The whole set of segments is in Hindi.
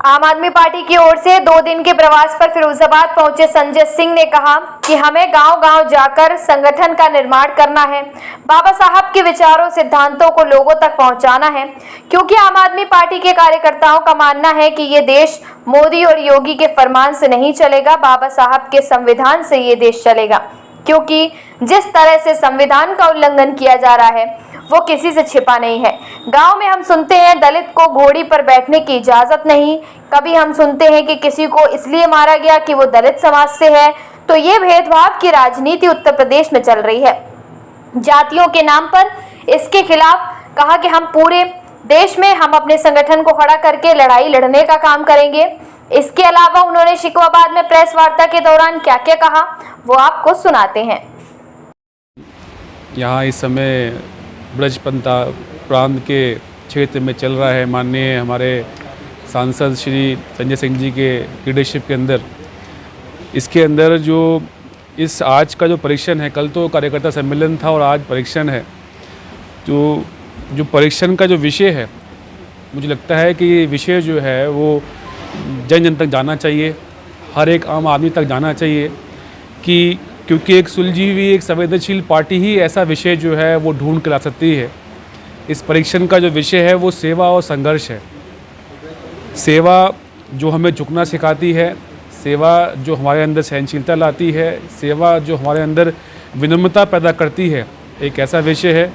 आम आदमी पार्टी की ओर से 2 दिन के प्रवास पर फिरोजाबाद पहुंचे संजय सिंह ने कहा कि हमें गांव-गांव जाकर संगठन का निर्माण करना है, बाबा साहब के विचारों सिद्धांतों को लोगों तक पहुंचाना है, क्योंकि आम आदमी पार्टी के कार्यकर्ताओं का मानना है कि ये देश मोदी और योगी के फरमान से नहीं चलेगा, बाबा साहब के संविधान से ये देश चलेगा। क्योंकि जिस तरह से संविधान का उल्लंघन किया जा रहा है वो किसी से छिपा नहीं है। गांव में हम सुनते हैं दलित को घोड़ी पर बैठने की इजाजत नहीं, कभी हम सुनते हैं कि किसी को इसलिए मारा गया कि वो दलित समाज से है। तो ये भेदभाव की राजनीति उत्तर प्रदेश में चल रही है जातियों के नाम पर। इसके खिलाफ कहा कि हम पूरे देश में हम अपने संगठन को खड़ा करके लड़ाई लड़ने का काम करेंगे। इसके अलावा उन्होंने शिकवाबाद में प्रेस वार्ता के दौरान क्या क्या कहा वो आपको सुनाते हैं। यहाँ इस समय ब्रजपंथा प्रांत के क्षेत्र में चल रहा है। माननीय हमारे सांसद श्री संजय सिंह जी के लीडरशिप के अंदर, इसके अंदर जो इस आज का जो परीक्षण है, कल तो कार्यकर्ता सम्मेलन था और आज परीक्षण है। जो परीक्षण का जो विषय है, मुझे लगता है कि ये विषय जो है वो जन जन तक जाना चाहिए, हर एक आम आदमी तक जाना चाहिए कि क्योंकि एक सुलझी हुई एक संवेदनशील पार्टी ही ऐसा विषय जो है वो ढूंढ कर ला सकती है। इस परीक्षण का जो विषय है वो सेवा और संघर्ष है। सेवा जो हमें झुकना सिखाती है, सेवा जो हमारे अंदर सहनशीलता लाती है, सेवा जो हमारे अंदर विनम्रता पैदा करती है, एक ऐसा विषय है।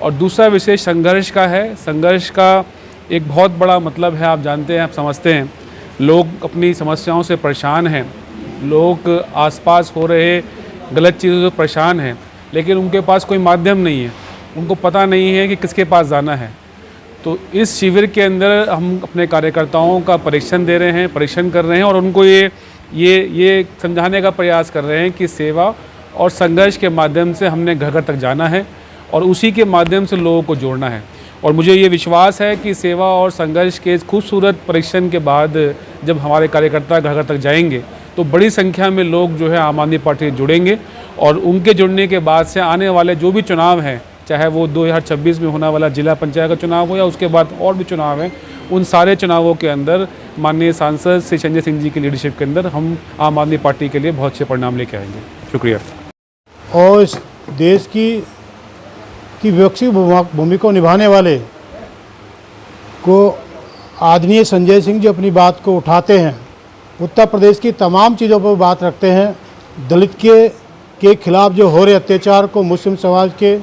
और दूसरा विषय संघर्ष का है। संघर्ष का एक बहुत बड़ा मतलब है, आप जानते हैं, आप समझते हैं, लोग अपनी समस्याओं से परेशान हैं, लोग आसपास हो रहे गलत चीज़ों से परेशान हैं, लेकिन उनके पास कोई माध्यम नहीं है, उनको पता नहीं है कि किसके पास जाना है। तो इस शिविर के अंदर हम अपने कार्यकर्ताओं का परीक्षण दे रहे हैं, परीक्षण कर रहे हैं और उनको ये समझाने का प्रयास कर रहे हैं कि सेवा और संघर्ष के माध्यम से हमने घर घर तक जाना है और उसी के माध्यम से लोगों को जोड़ना है। और मुझे ये विश्वास है कि सेवा और संघर्ष के इस खूबसूरत परीक्षण के बाद जब हमारे कार्यकर्ता घर घर तक जाएंगे तो बड़ी संख्या में लोग जो है आम आदमी पार्टी से जुड़ेंगे और उनके जुड़ने के बाद से आने वाले जो भी चुनाव हैं, चाहे वो 2026 में होने वाला जिला पंचायत का चुनाव हो या उसके बाद और भी चुनाव हैं, उन सारे चुनावों के अंदर माननीय सांसद श्री संजय सिंह जी की लीडरशिप के अंदर हम आम आदमी पार्टी के लिए बहुत अच्छे परिणाम लेके आएंगे। शुक्रिया। और इस देश की विकसित भूमिका निभाने वाले को आदरणीय संजय सिंह जी अपनी बात को उठाते हैं, उत्तर प्रदेश की तमाम चीज़ों पर बात रखते हैं। दलित के खिलाफ जो हो रहे अत्याचार को, मुस्लिम समाज के,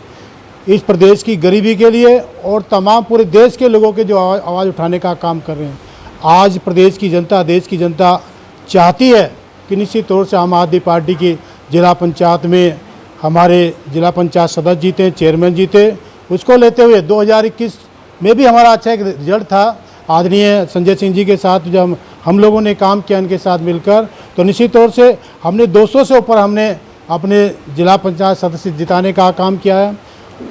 इस प्रदेश की गरीबी के लिए और तमाम पूरे देश के लोगों के जो आवाज़ उठाने का काम कर रहे हैं। आज प्रदेश की जनता, देश की जनता चाहती है कि निश्चित तौर से आम आदमी पार्टी की जिला पंचायत में हमारे जिला पंचायत सदस्य जीते, चेयरमैन जीते। उसको लेते हुए 2021 में भी हमारा अच्छा एक रिजल्ट था। आदरणीय संजय सिंह जी के साथ जब हम लोगों ने काम किया इनके साथ मिलकर, तो निश्चित तौर से हमने 200 से ऊपर हमने अपने जिला पंचायत सदस्य जिताने का काम किया है।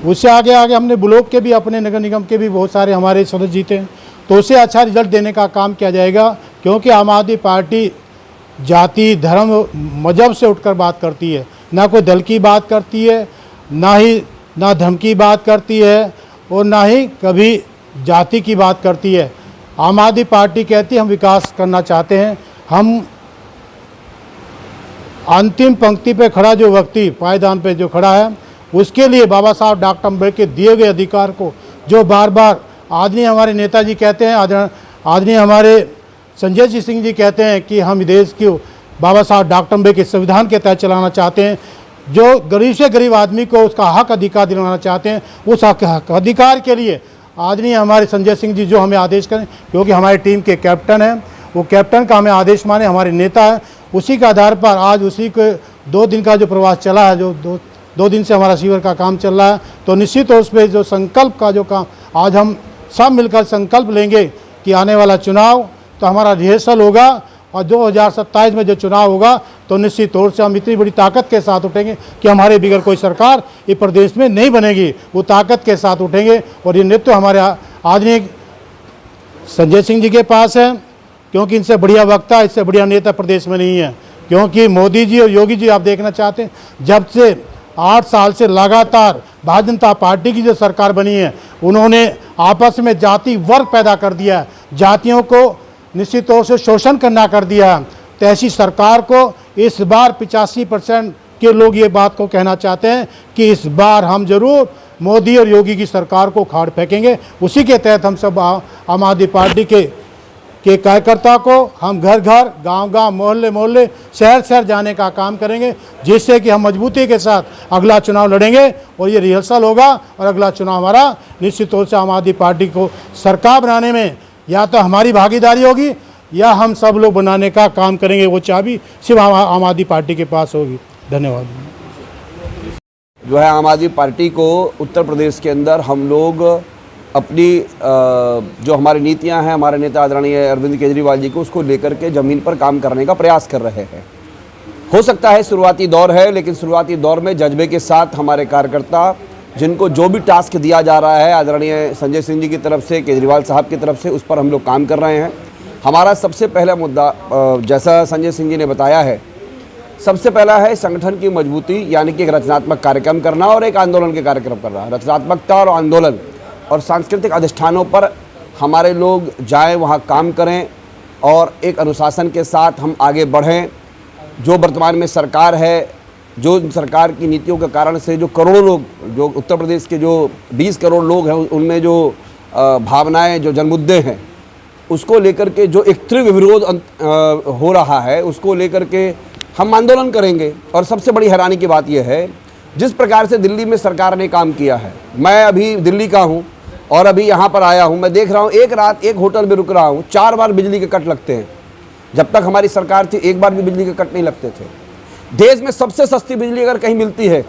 उससे आगे हमने ब्लॉक के भी, अपने नगर निगम के भी बहुत सारे हमारे सदस्य जीते, तो उससे अच्छा रिजल्ट देने का काम किया जाएगा। क्योंकि आम आदमी पार्टी जाति, धर्म, मजहब से उठकर बात करती है, ना कोई दल की बात करती है, ना धर्म की बात करती है और ना ही कभी जाति की बात करती है। आम आदमी पार्टी कहती है हम विकास करना चाहते हैं। हम अंतिम पंक्ति पे खड़ा जो व्यक्ति, पायदान पे जो खड़ा है, उसके लिए बाबा साहब डॉक्टर अम्बेडकर के दिए गए अधिकार को जो बार बार आदरणीय हमारे नेताजी कहते हैं, आदरणीय हमारे संजय सिंह जी कहते हैं कि हम देश को बाबा साहब डॉक्टर अम्बेडकर के संविधान के तहत चलाना चाहते हैं, जो गरीब से गरीब आदमी को उसका हक अधिकार दिलाना चाहते हैं। उस हक अधिकार के लिए आदरणीय हमारे संजय सिंह जी जो हमें आदेश करें, क्योंकि हमारी टीम के कैप्टन हैं, वो कैप्टन का हमें आदेश माने, हमारे नेता हैं, उसी के आधार पर आज उसी के 2 दिन का जो प्रवास चला है, जो 2 दिन से हमारा शिविर का काम चल रहा है, तो निश्चित तौर पर जो संकल्प का जो काम आज हम सब मिलकर संकल्प लेंगे कि आने वाला चुनाव तो हमारा रिहर्सल होगा और 2027 में जो चुनाव होगा तो निश्चित तौर से हम इतनी बड़ी ताकत के साथ उठेंगे कि हमारे बिगड़ कोई सरकार इस प्रदेश में नहीं बनेगी। वो ताकत के साथ उठेंगे और ये नेतृत्व हमारे आदरणीय संजय सिंह जी के पास है, क्योंकि इनसे बढ़िया वक्ता, इससे बढ़िया नेता प्रदेश में नहीं है। क्योंकि मोदी जी और योगी जी आप देखना चाहते हैं, जब से 8 साल से लगातार भारतीय जनता पार्टी की जो सरकार बनी है, उन्होंने आपस में जाति वर्ग पैदा कर दिया है। जातियों को निश्चित तौर से शोषण करना कर दिया है। तो ऐसी सरकार को इस बार 85% के लोग ये बात को कहना चाहते हैं कि इस बार हम जरूर मोदी और योगी की सरकार को उखाड़ फेंकेंगे। उसी के तहत हम सब आम आदमी पार्टी के कार्यकर्ता को हम घर घर, गांव गांव, मोहल्ले मोहल्ले, शहर शहर जाने का काम करेंगे, जिससे कि हम मजबूती के साथ अगला चुनाव लड़ेंगे और ये रिहर्सल होगा और अगला चुनाव हमारा निश्चित तौर से आम आदमी पार्टी को सरकार बनाने में या तो हमारी भागीदारी होगी या हम सब लोग बनाने का काम करेंगे। वो चाबी सिर्फ आम आदमी पार्टी के पास होगी। धन्यवाद। जो है आम आदमी पार्टी को उत्तर प्रदेश के अंदर हम लोग अपनी जो हमारी नीतियां हैं, हमारे नेता आदरणीय अरविंद केजरीवाल जी को उसको लेकर के ज़मीन पर काम करने का प्रयास कर रहे हैं। हो सकता है शुरुआती दौर है, लेकिन शुरुआती दौर में जज्बे के साथ हमारे कार्यकर्ता जिनको जो भी टास्क दिया जा रहा है आदरणीय संजय सिंह जी की तरफ से, केजरीवाल साहब की तरफ से, उस पर हम लोग काम कर रहे हैं। हमारा सबसे पहला मुद्दा, जैसा संजय सिंह जी ने बताया है, सबसे पहला है संगठन की मजबूती, यानी कि एक रचनात्मक कार्यक्रम करना और एक आंदोलन के कार्यक्रम करना। रचनात्मकता और आंदोलन और सांस्कृतिक अधिष्ठानों पर हमारे लोग जाएं, वहाँ काम करें और एक अनुशासन के साथ हम आगे बढ़ें। जो वर्तमान में सरकार है, जो सरकार की नीतियों के कारण से जो करोड़ों लोग, जो उत्तर प्रदेश के जो 20 करोड़ लोग हैं, उनमें जो भावनाएं, जो जनमुद्दे हैं, उसको लेकर के जो एक तीव्र विरोध हो रहा है, उसको लेकर के हम आंदोलन करेंगे। और सबसे बड़ी हैरानी की बात यह है, जिस प्रकार से दिल्ली में सरकार ने काम किया है, मैं अभी दिल्ली का हूँ और अभी यहाँ पर आया हूँ, मैं देख रहा हूँ एक रात एक होटल में रुक रहा हूँ, 4 बार बिजली के कट लगते हैं। जब तक हमारी सरकार थी एक बार भी बिजली के कट नहीं लगते थे। देश में सबसे सस्ती बिजली अगर कहीं मिलती है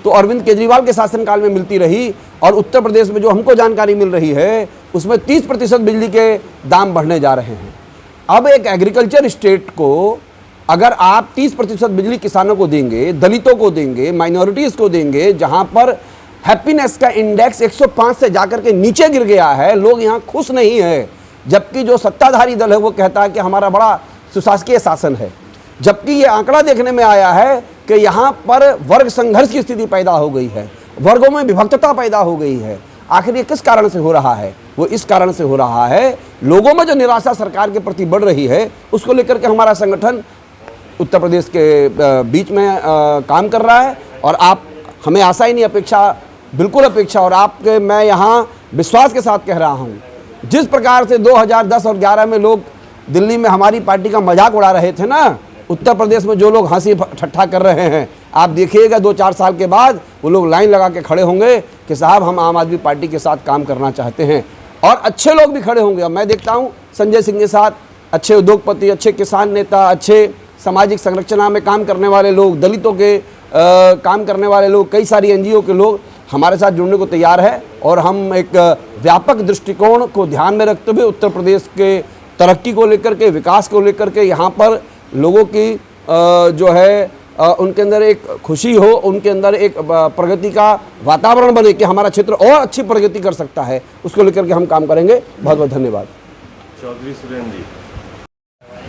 तो अरविंद केजरीवाल के शासनकाल में मिलती रही, और उत्तर प्रदेश में जो हमको जानकारी मिल रही है उसमें 30% बिजली के दाम बढ़ने जा रहे हैं। अब एक एग्रीकल्चर स्टेट को अगर आप 30% बिजली किसानों को देंगे, दलितों को देंगे, माइनॉरिटीज़ को देंगे, जहां पर हैप्पीनेस का इंडेक्स 105 से जाकर के नीचे गिर गया है, लोग यहां खुश नहीं है, जबकि जो सत्ताधारी दल है वो कहता है कि हमारा बड़ा सुशासकीय शासन है। जबकि ये आंकड़ा देखने में आया है कि यहाँ पर वर्ग संघर्ष की स्थिति पैदा हो गई है, वर्गों में विभक्तता पैदा हो गई है। आखिर ये किस कारण से हो रहा है? वो इस कारण से हो रहा है, लोगों में जो निराशा सरकार के प्रति बढ़ रही है, उसको लेकर के हमारा संगठन उत्तर प्रदेश के बीच में काम कर रहा है। और आप, हमें आशा ही नहीं, अपेक्षा, बिल्कुल अपेक्षा, और आपके मैं यहाँ विश्वास के साथ कह रहा हूँ, जिस प्रकार से 2010 और 11 में लोग दिल्ली में हमारी पार्टी का मजाक उड़ा रहे थे ना, उत्तर प्रदेश में जो लोग हंसी ठट्ठा कर रहे हैं, आप देखिएगा 2-4 साल के बाद वो लोग लाइन लगा के खड़े होंगे कि साहब हम आम आदमी पार्टी के साथ काम करना चाहते हैं। और अच्छे लोग भी खड़े होंगे। अब मैं देखता हूँ संजय सिंह के साथ अच्छे उद्योगपति, अच्छे किसान नेता, अच्छे सामाजिक संरचना में काम करने वाले लोग, दलितों के काम करने वाले लोग, कई सारी NGO के लोग हमारे साथ जुड़ने को तैयार है। और हम एक व्यापक दृष्टिकोण को ध्यान में रखते हुए उत्तर प्रदेश के तरक्की को लेकर के, विकास को लेकर के, यहाँ पर लोगों की जो है उनके अंदर एक खुशी हो, उनके अंदर एक प्रगति का वातावरण बने कि हमारा क्षेत्र और अच्छी प्रगति कर सकता है, उसको लेकर के हम काम करेंगे। बहुत बहुत धन्यवाद। चौधरी सुरेंद्र जी,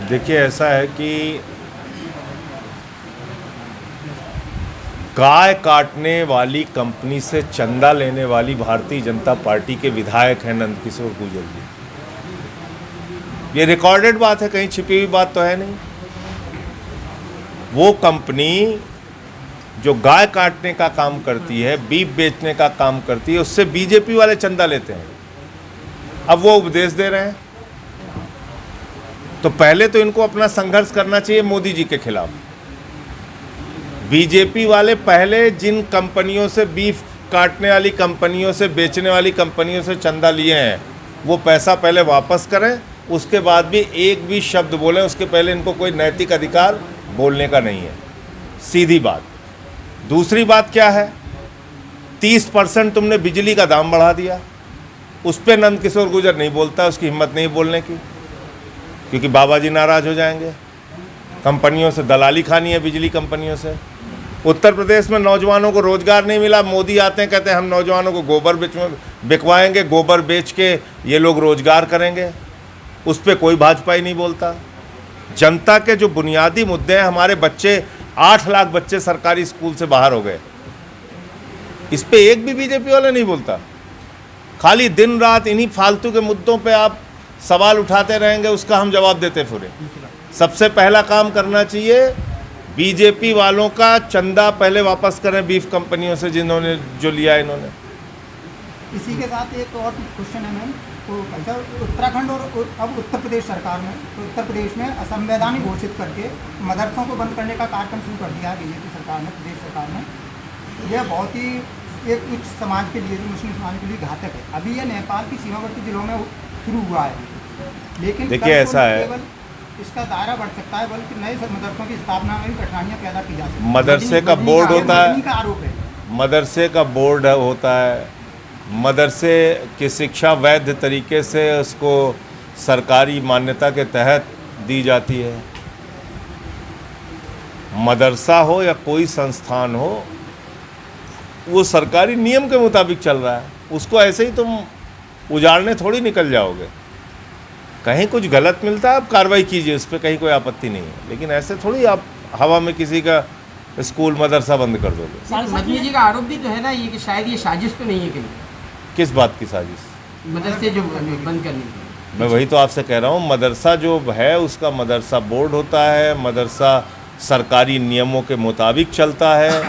देखिए ऐसा है कि गाय काटने वाली कंपनी से चंदा लेने वाली भारतीय जनता पार्टी के विधायक हैं नंदकिशोर गुर्जर जी। ये रिकॉर्डेड बात है, कहीं छिपी हुई बात तो है नहीं। वो कंपनी जो गाय काटने का काम करती है, बीफ बेचने का काम करती है, उससे बीजेपी वाले चंदा लेते हैं। अब वो उपदेश दे रहे हैं, तो पहले तो इनको अपना संघर्ष करना चाहिए मोदी जी के खिलाफ। बीजेपी वाले पहले जिन कंपनियों से, बीफ काटने वाली कंपनियों से, बेचने वाली कंपनियों से चंदा लिए हैं, वो पैसा पहले वापस करें, उसके बाद भी एक भी शब्द बोलें, उसके पहले इनको कोई नैतिक अधिकार बोलने का नहीं है। सीधी बात। दूसरी बात क्या है, 30% तुमने बिजली का दाम बढ़ा दिया, उस पर नंदकिशोर गुर्जर नहीं बोलता, उसकी हिम्मत नहीं बोलने की, क्योंकि बाबा जी नाराज हो जाएंगे। कंपनियों से दलाली खानी है, बिजली कंपनियों से। उत्तर प्रदेश में नौजवानों को रोजगार नहीं मिला, मोदी आते हैं कहते हैं हम नौजवानों को गोबर बिकवाएंगे, गोबर बेच के ये लोग रोजगार करेंगे, उस पर कोई भाजपा ही नहीं बोलता। जनता के जो बुनियादी मुद्दे हैं, हमारे बच्चे 8 लाख बच्चे सरकारी स्कूल से बाहर हो गए, इस पे एक भी बीजेपी वाला नहीं बोलता। खाली दिन रात इन्हीं फालतू के मुद्दों पे आप सवाल उठाते रहेंगे, उसका हम जवाब देते फिरे। सबसे पहला काम करना चाहिए, बीजेपी वालों का चंदा पहले वापस करें बीफ कंपनियों से जिन्होंने जो लिया इन्होंने। इसी के साथ एक और क्वेश्चन है मैम, तो अच्छा उत्तराखंड और अब उत्तर प्रदेश सरकार में, तो उत्तर प्रदेश में असंवैधानिक घोषित करके मदरसों को बंद करने का कार्यक्रम शुरू कर दिया है बीजेपी सरकार ने, प्रदेश सरकार ने। यह बहुत ही एक उच्च समाज के लिए, मुस्लिम समाज के लिए घातक है। अभी यह नेपाल की सीमावर्ती जिलों में शुरू हुआ है, लेकिन देखिए ऐसा है, केवल इसका दायरा बढ़ सकता है, बल्कि नए मदरसों की स्थापना में भी कठिनाइयाँ पैदा की जा सकती है। मदरसे का बोर्ड होता है, का आरोप है, मदरसे का बोर्ड होता है, मदरसे की शिक्षा वैध तरीके से उसको सरकारी मान्यता के तहत दी जाती है। मदरसा हो या कोई संस्थान हो, वो सरकारी नियम के मुताबिक चल रहा है, उसको ऐसे ही तुम उजाड़ने थोड़ी निकल जाओगे। कहीं कुछ गलत मिलता है आप कार्रवाई कीजिए, उस पर कहीं कोई आपत्ति नहीं है, लेकिन ऐसे थोड़ी आप हवा में किसी का स्कूल मदरसा बंद कर दोगे। मदनी जी का आरोप भी तो है ना ये कि शायद ये साजिश तो नहीं है कहीं। किस बात की साजिश? मदरसे जो बंद करने की। मैं वही तो आपसे कह रहा हूँ, मदरसा जो है उसका मदरसा बोर्ड होता है, मदरसा सरकारी नियमों के मुताबिक चलता है,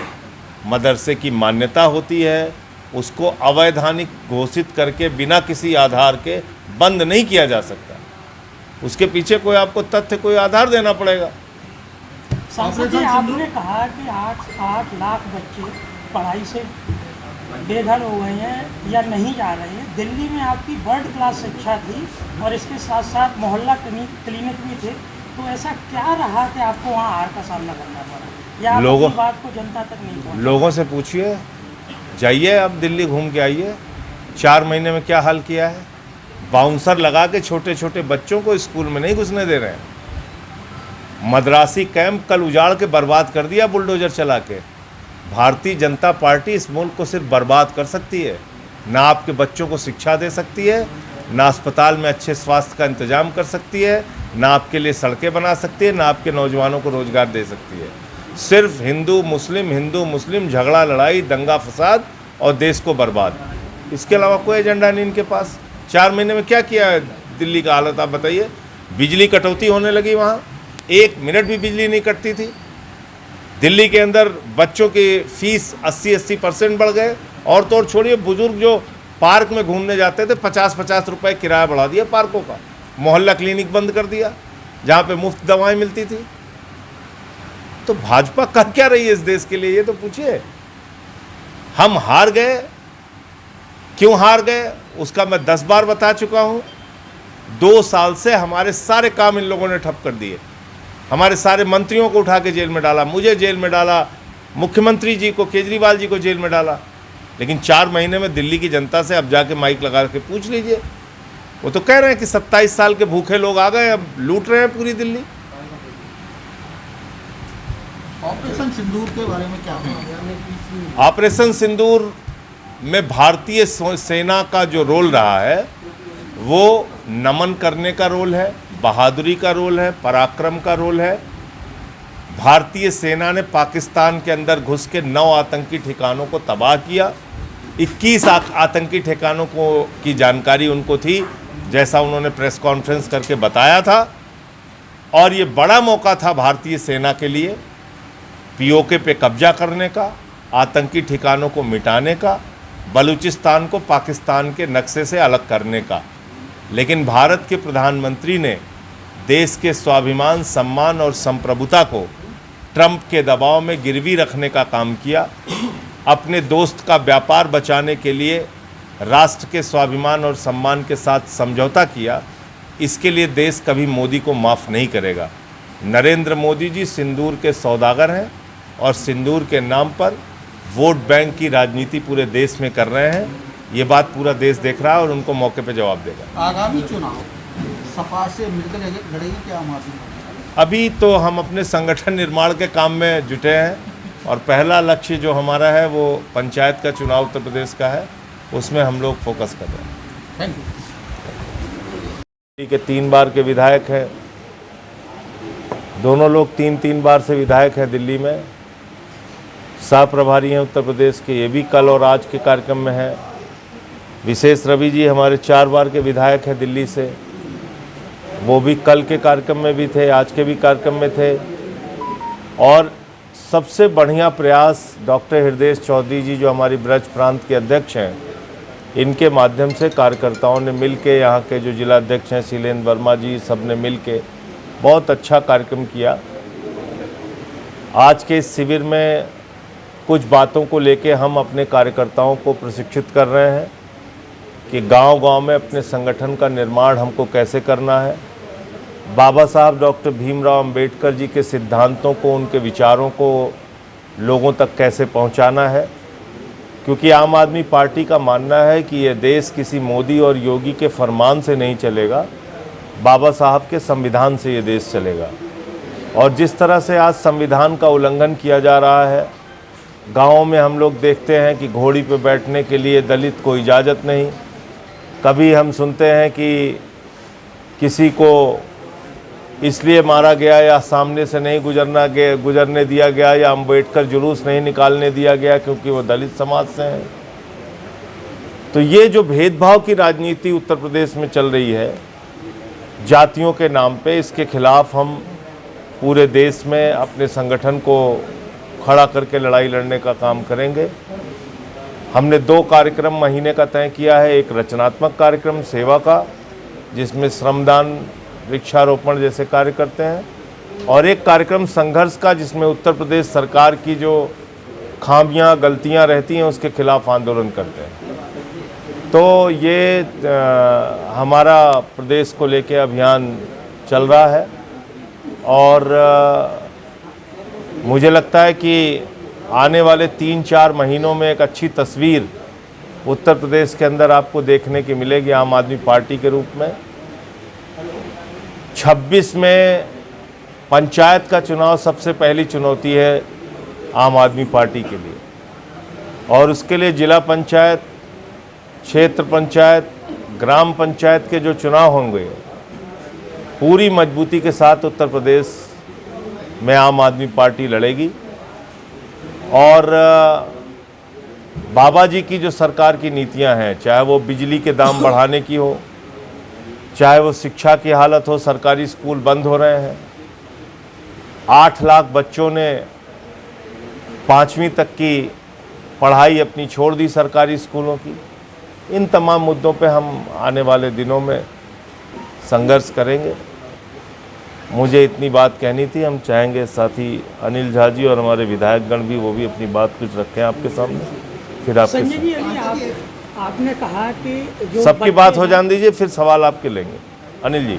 मदरसे की मान्यता होती है, उसको अवैधानिक घोषित करके बिना किसी आधार के बंद नहीं किया जा सकता। उसके पीछे कोई आपको तथ्य, कोई आधार देना पड़ेगा। सांसद जी, आपने कहा कि 8 लाख बच्चे पढ़ाई से बेघर हो गए हैं या नहीं जा रहे हैं। दिल्ली में आपकी वर्ल्ड क्लास शिक्षा थी और इसके साथ साथ मोहल्ला क्लिनिक भी थे, तो ऐसा क्या रहा कि आपको वहाँ हार का सामना करना पड़ा, या आप अपनी बात को जनता तक नहीं पहुँचा? लोगों से पूछिए, जाइए आप दिल्ली घूम के आइए, 4 महीने में क्या हाल किया है। बाउंसर लगा के छोटे छोटे बच्चों को स्कूल में नहीं घुसने दे रहे हैं। मद्रासी कैंप कल उजाड़ के बर्बाद कर दिया बुलडोजर चला के। भारतीय जनता पार्टी इस मुल्क को सिर्फ बर्बाद कर सकती है, ना आपके बच्चों को शिक्षा दे सकती है, ना अस्पताल में अच्छे स्वास्थ्य का इंतजाम कर सकती है, ना आपके लिए सड़कें बना सकती है, ना आपके नौजवानों को रोजगार दे सकती है। सिर्फ हिंदू मुस्लिम झगड़ा लड़ाई, दंगा फसाद और देश को बर्बाद, इसके अलावा कोई एजेंडा नहीं इनके पास। 4 महीने में क्या किया है दिल्ली का हालत आप बताइए। बिजली कटौती होने लगी, वहाँ 1 मिनट भी बिजली नहीं कटती थी। दिल्ली के अंदर बच्चों की फीस 80% बढ़ गए, और तो और छोड़िए, बुजुर्ग जो पार्क में घूमने जाते थे 50-50 रुपये किराया बढ़ा दिया पार्कों का। मोहल्ला क्लिनिक बंद कर दिया जहाँ पे मुफ्त दवाएं मिलती थी। तो भाजपा कर क्या रही है इस देश के लिए, ये तो पूछिए। हम हार गए, क्यों हार गए उसका मैं 10 बार बता चुका हूँ। 2 साल से हमारे सारे काम इन लोगों ने ठप कर दिए। हमारे सारे मंत्रियों को उठा के जेल में डाला, मुझे जेल में डाला, मुख्यमंत्री जी को, केजरीवाल जी को जेल में डाला। लेकिन 4 महीने में दिल्ली की जनता से अब जाके माइक लगा के पूछ लीजिए, वो तो कह रहे हैं कि 27 साल के भूखे लोग आ गए, अब लूट रहे हैं पूरी दिल्ली। ऑपरेशन सिंदूर के बारे में क्या कहेंगे? ऑपरेशन सिंदूर में भारतीय सेना का जो रोल रहा है वो नमन करने का रोल है, बहादुरी का रोल है, पराक्रम का रोल है। भारतीय सेना ने पाकिस्तान के अंदर घुस के 9 आतंकी ठिकानों को तबाह किया। 21 आतंकी ठिकानों को की जानकारी उनको थी, जैसा उन्होंने प्रेस कॉन्फ्रेंस करके बताया था। और ये बड़ा मौका था भारतीय सेना के लिए पीओके पे कब्जा करने का, आतंकी ठिकानों को मिटाने का, बलूचिस्तान को पाकिस्तान के नक्शे से अलग करने का। लेकिन भारत के प्रधानमंत्री ने देश के स्वाभिमान, सम्मान और संप्रभुता को ट्रंप के दबाव में गिरवी रखने का काम किया। अपने दोस्त का व्यापार बचाने के लिए राष्ट्र के स्वाभिमान और सम्मान के साथ समझौता किया। इसके लिए देश कभी मोदी को माफ़ नहीं करेगा। नरेंद्र मोदी जी सिंदूर के सौदागर हैं और सिंदूर के नाम पर वोट बैंक की राजनीति पूरे देश में कर रहे हैं। ये बात पूरा देश देख रहा है और उनको मौके पे जवाब देगा। आगामी चुनाव सपा से मिलकर लड़ेगी क्या आम आदमी पार्टी? अभी तो हम अपने संगठन निर्माण के काम में जुटे हैं और पहला लक्ष्य जो हमारा है वो पंचायत का चुनाव उत्तर प्रदेश का है, उसमें हम लोग फोकस कर रहे हैं। Thank you. के 3 बार के विधायक हैं, दोनों लोग 3-3 बार से विधायक हैं दिल्ली में। सह प्रभारी हैं उत्तर प्रदेश के, ये भी कल और आज के कार्यक्रम में है। विशेष रवि जी हमारे 4 बार के विधायक हैं दिल्ली से। वो भी कल के कार्यक्रम में भी थे, आज के भी कार्यक्रम में थे। और सबसे बढ़िया प्रयास डॉक्टर हृदय चौधरी जी जो हमारी ब्रज प्रांत के अध्यक्ष हैं, इनके माध्यम से कार्यकर्ताओं ने मिल के, यहाँ के जो जिला अध्यक्ष हैं शीलेंद्र वर्मा जी, सब ने मिल के बहुत अच्छा कार्यक्रम किया। आज के इस शिविर में कुछ बातों को लेके हम अपने कार्यकर्ताओं को प्रशिक्षित कर रहे हैं कि गांव-गांव में अपने संगठन का निर्माण हमको कैसे करना है, बाबा साहब डॉक्टर भीमराव अंबेडकर जी के सिद्धांतों को, उनके विचारों को लोगों तक कैसे पहुंचाना है। क्योंकि आम आदमी पार्टी का मानना है कि ये देश किसी मोदी और योगी के फरमान से नहीं चलेगा, बाबा साहब के संविधान से ये देश चलेगा। और जिस तरह से आज संविधान का उल्लंघन किया जा रहा है, गाँव में हम लोग देखते हैं कि घोड़ी पे बैठने के लिए दलित को इजाज़त नहीं। कभी हम सुनते हैं कि किसी को इसलिए मारा गया या सामने से नहीं गुजरने दिया गया या अम्बेडकर जुलूस नहीं निकालने दिया गया क्योंकि वो दलित समाज से हैं। तो ये जो भेदभाव की राजनीति उत्तर प्रदेश में चल रही है जातियों के नाम पे, इसके खिलाफ हम पूरे देश में अपने संगठन को खड़ा करके लड़ाई लड़ने का काम करेंगे। हमने 2 कार्यक्रम महीने का तय किया है। एक रचनात्मक कार्यक्रम सेवा का, जिसमें श्रमदान, वृक्षारोपण जैसे कार्य करते हैं, और एक कार्यक्रम संघर्ष का, जिसमें उत्तर प्रदेश सरकार की जो खामियां, गलतियां रहती हैं उसके खिलाफ आंदोलन करते हैं। तो ये हमारा प्रदेश को लेके अभियान चल रहा है और मुझे लगता है कि आने वाले 3-4 महीनों में एक अच्छी तस्वीर उत्तर प्रदेश के अंदर आपको देखने की मिलेगी आम आदमी पार्टी के रूप में। 26 में पंचायत का चुनाव सबसे पहली चुनौती है आम आदमी पार्टी के लिए, और उसके लिए जिला पंचायत, क्षेत्र पंचायत, ग्राम पंचायत के जो चुनाव होंगे, पूरी मजबूती के साथ उत्तर प्रदेश में आम आदमी पार्टी लड़ेगी। और बाबा जी की जो सरकार की नीतियां हैं, चाहे वो बिजली के दाम बढ़ाने की हो, चाहे वो शिक्षा की हालत हो, सरकारी स्कूल बंद हो रहे हैं, 8 लाख बच्चों ने 5वीं तक की पढ़ाई अपनी छोड़ दी सरकारी स्कूलों की। इन तमाम मुद्दों पे हम आने वाले दिनों में संघर्ष करेंगे। मुझे इतनी बात कहनी थी। हम चाहेंगे साथी अनिल झा जी और हमारे विधायकगण भी, वो भी अपनी बात कुछ रखें आपके सामने, फिर आपके संजय जी, अभी आपने कहा कि जो सबकी बात हो जाने दीजिए, फिर सवाल आपके लेंगे। अनिल जी।